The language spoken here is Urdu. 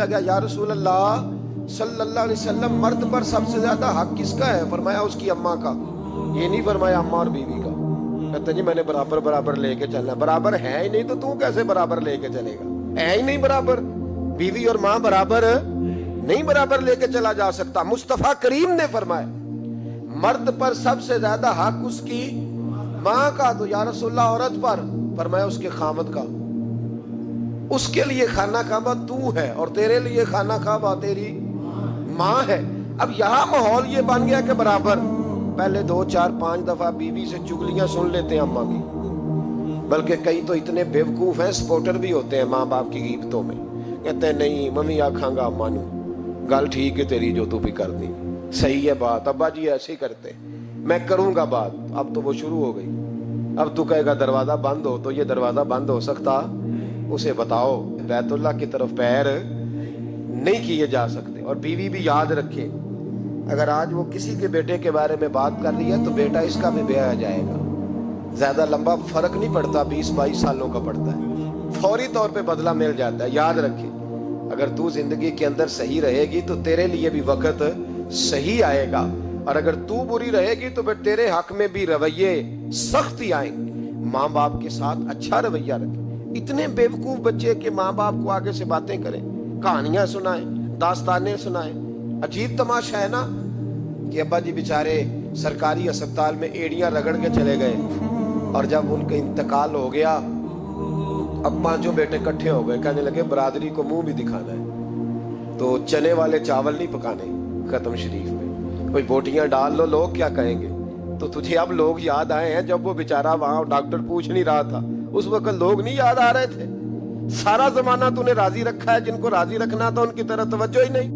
پوچھا گیا یا رسول اللہ صلی اللہ علیہ وسلم مرد پر سب سے زیادہ حق کس کا ہے؟ فرمایا اس کی اماں کا. یہ نہیں فرمایا اماں اور بیوی کا. کہتے جی میں نے برابر برابر لے کے چلنا. برابر ہے ہی نہیں تو کیسے برابر لے کے چلے گا؟ ہے ہی نہیں برابر. بیوی اور ماں برابر نہیں برابر لے کے چلا جا سکتا. مصطفیٰ کریم نے فرمایا مرد پر سب سے زیادہ حق اس کی ماں کا. تو یا رسول اللہ عورت پر؟ فرمایا اس کے خامد کا. اس کے لیے خانہ کعبہ تو ہے اور تیرے لیے خانہ کعبہ تیری ماں ہے. اب یہاں ماحول یہ بن گیا کہ برابر. پہلے 2 4 5 دفعہ بیوی سے چگلیاں سن لیتے ہیں اماں کی. بلکہ کئی تو اتنے بیوقوف ہیں سپورٹر بھی ہوتے ہیں ماں باپ کی غیبتوں میں. کہتے ہیں نہیں ممی آکھاں گا اماں نو گل ٹھیک ہے تیری جو تو بھی کر دی صحیح ہے بات. ابا جی ایسے ہی کرتے میں کروں گا بات. اب تو وہ شروع ہو گئی. اب تو کہے گا دروازہ بند ہو تو یہ دروازہ بند ہو سکتا؟ اسے بتاؤ بیت اللہ کی طرف پیر نہیں کیے جا سکتے. اور بیوی بھی یاد رکھے اگر آج وہ کسی کے بیٹے کے بارے میں بات کر رہی ہے تو بیٹا اس کا بھی بیاہ جائے گا. زیادہ لمبا فرق نہیں پڑتا, 20 22 سالوں کا پڑتا ہے. فوری طور پہ بدلہ مل جاتا ہے. یاد رکھے اگر تو زندگی کے اندر صحیح رہے گی تو تیرے لیے بھی وقت صحیح آئے گا, اور اگر تو بری رہے گی تو پھر تیرے حق میں بھی رویے سخت ہی آئیں گے. ماں باپ کے ساتھ اچھا رویہ رکھیں. اتنے بیوقوف بچے کہ ماں باپ کو آگے سے باتیں کریں, کہانیاں سنائیں, داستانیں سنائیں. عجیب تماشا ہے نا کہ ابا جی بیچارے سرکاری اسپتال میں ایڑیاں رگڑ کے چلے گئے, اور جب ان کا انتقال ہو گیا اب 5 بیٹے کٹھے ہو گئے. کہنے لگے برادری کو منہ بھی دکھانا ہے تو چنے والے چاول نہیں پکانے ختم شریف میں, کوئی بوٹیاں ڈال لو. لوگ کیا کہیں گے؟ تو تجھے اب لوگ یاد آئے ہیں جب وہ بیچارہ وہاں ڈاکٹر پوچھ نہیں رہا تھا, اس وقت لوگ نہیں یاد آ رہے تھے. سارا زمانہ تو نے راضی رکھا ہے, جن کو راضی رکھنا تھا ان کی طرف توجہ ہی نہیں.